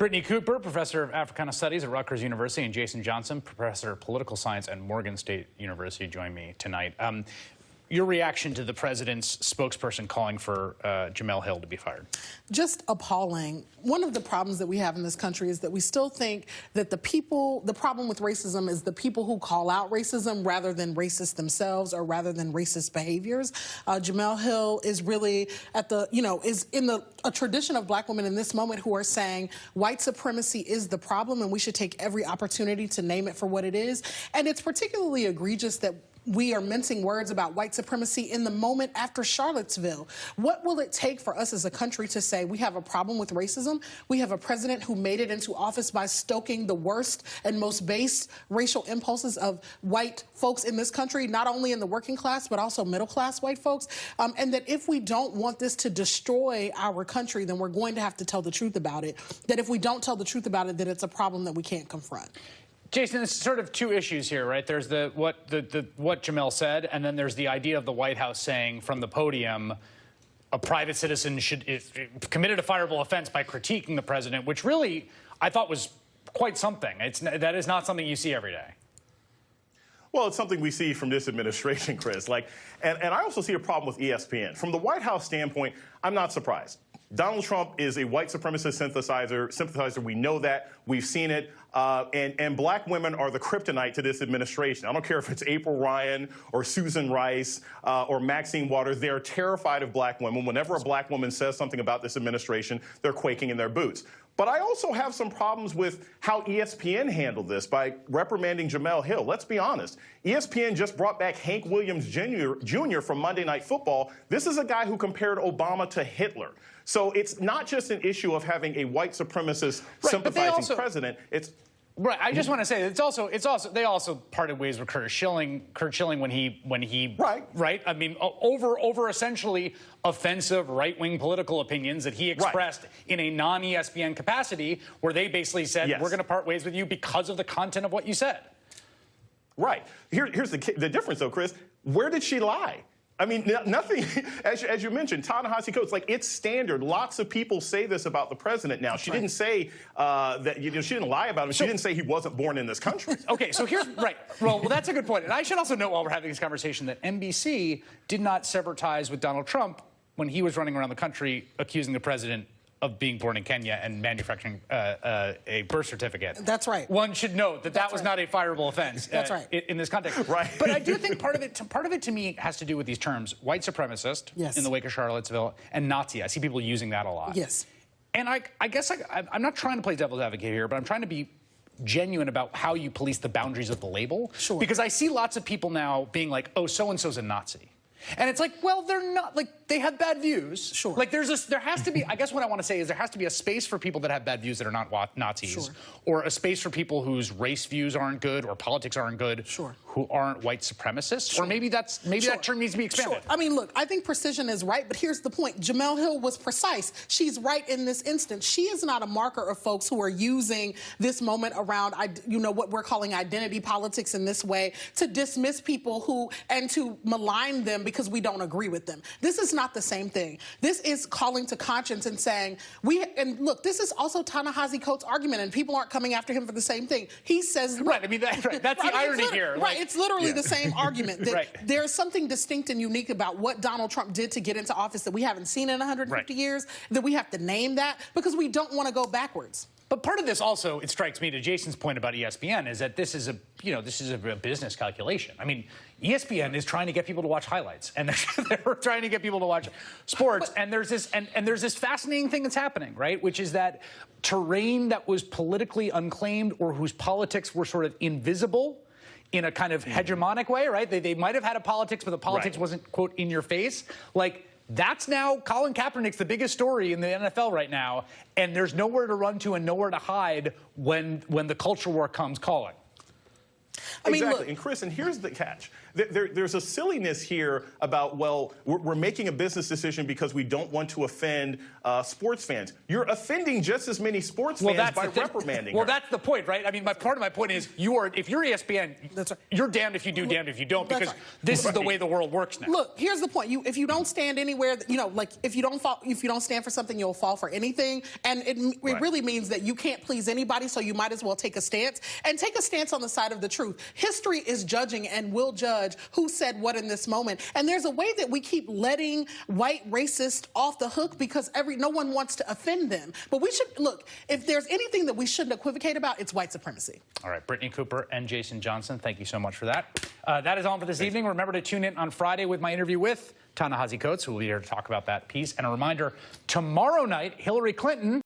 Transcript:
Brittany Cooper, professor of Africana Studies at Rutgers University, and Jason Johnson, professor of political science at Morgan State University, join me tonight. Your reaction to the president's spokesperson calling for Jemele Hill to be fired? Just appalling. One of the problems that we have in this country is that we still think that the problem with racism is the people who call out racism rather than racists themselves or rather than racist behaviors. Jemele Hill is really at the, is in a tradition of black women in this moment who are saying white supremacy is the problem and we should take every opportunity to name it for what it is. And it's particularly egregious that we are mincing words about white supremacy in the moment after Charlottesville. What will it take for us as a country to say we have a problem with racism? We have a president who made it into office by stoking the worst and most base racial impulses of white folks in this country, not only in the working class, but also middle class white folks. And that if we don't want this to destroy our country, then we're going to have to tell the truth about it. That if we don't tell the truth about it, then it's a problem that we can't confront. Jason, there's sort of two issues here, right? There's what Jemele said, and then there's the idea of the White House saying from the podium a private citizen committed a fireable offense by critiquing the president, which really I thought was quite something. That is not something you see every day. Well, it's something we see from this administration, Chris. And I also see a problem with ESPN. From the White House standpoint, I'm not surprised. Donald Trump is a white supremacist sympathizer. We know that. We've seen it. And black women are the kryptonite to this administration. I don't care if it's April Ryan or Susan Rice or Maxine Waters. They are terrified of black women. Whenever a black woman says something about this administration, they're quaking in their boots. But I also have some problems with how ESPN handled this by reprimanding Jemele Hill. Let's be honest. ESPN just brought back Hank Williams Jr. from Monday Night Football. This is a guy who compared Obama to Hitler. So it's not just an issue of having a white supremacist sympathizing president. It's right. I just want to say that they also parted ways with Kurt Schilling when he right. I mean, over essentially offensive right-wing political opinions that he expressed in a non-ESPN capacity, where they basically said, we're going to part ways with you because of the content of what you said. Right. Here's the difference, though, Chris. Where did she lie? I mean, nothing, as you mentioned, Ta-Nehisi Coates, it's standard. Lots of people say this about the president now. She didn't say that, she didn't lie about him. She didn't say he wasn't born in this country. Okay, so here's, well, that's a good point. And I should also note while we're having this conversation that NBC did not sever ties with Donald Trump when he was running around the country accusing the president of being born in Kenya and manufacturing a birth certificate. That's right. One should note that that was not a fireable offense. That's right. In this context. Right. But I do think part of it to me has to do with these terms: white supremacist in the wake of Charlottesville and Nazi. I see people using that a lot. Yes. And I guess I'm not trying to play devil's advocate here, but I'm trying to be genuine about how you police the boundaries of the label. Sure. Because I see lots of people now being like, oh, so-and-so's a Nazi. And it's like, well, they're not, they have bad views. Sure. There has to be, I guess what I want to say is there has to be a space for people that have bad views that are not Nazis. Sure. Or a space for people whose race views aren't good or politics aren't good. Sure. Who aren't white supremacists. Sure. Or maybe that term needs to be expanded. Sure. I mean, look, I think precision is right, but here's the point. Jemele Hill was precise. She's right in this instance. She is not a marker of folks who are using this moment around, what we're calling identity politics in this way to dismiss people and to malign them because we don't agree with them. This is not the same thing. This is calling to conscience and saying, and look, this is also Ta-Nehisi Coates' argument, and people aren't coming after him for the same thing. He says, right, I mean, that's the irony here. Right, it's literally the same argument. That there's something distinct and unique about what Donald Trump did to get into office that we haven't seen in 150 years, that we have to name that because we don't want to go backwards. But part of this also, it strikes me, to Jason's point about ESPN, is that this is a business calculation. I mean, ESPN is trying to get people to watch highlights, and they're trying to get people to watch sports. And there's this fascinating thing that's happening, right? Which is that terrain that was politically unclaimed or whose politics were sort of invisible in a kind of hegemonic way, right? They might have had a politics, but the politics wasn't, quote, in your face. That's now Colin Kaepernick's the biggest story in the NFL right now, and there's nowhere to run to and nowhere to hide when the culture war comes calling. Exactly. And Chris, and here's the catch. there's a silliness here about, well, we're making a business decision because we don't want to offend sports fans. You're offending just as many sports fans by reprimanding Well, her. that's the point, right? I mean, part of my point is if you're ESPN, you're damned if you do, damned if you don't, because this is the way the world works now. Look, here's the point. If you don't stand anywhere, like if you don't stand for something, you'll fall for anything. And it really means that you can't please anybody, so you might as well take a stance. And take a stance on the side of the truth. History is judging and will judge who said what in this moment. And there's a way that we keep letting white racists off the hook because no one wants to offend them. But we should, look, if there's anything that we shouldn't equivocate about, it's white supremacy. All right, Brittany Cooper and Jason Johnson, thank you so much for that. That is all for this evening. Remember to tune in on Friday with my interview with Ta-Nehisi Coates, who will be here to talk about that piece. And a reminder, tomorrow night, Hillary Clinton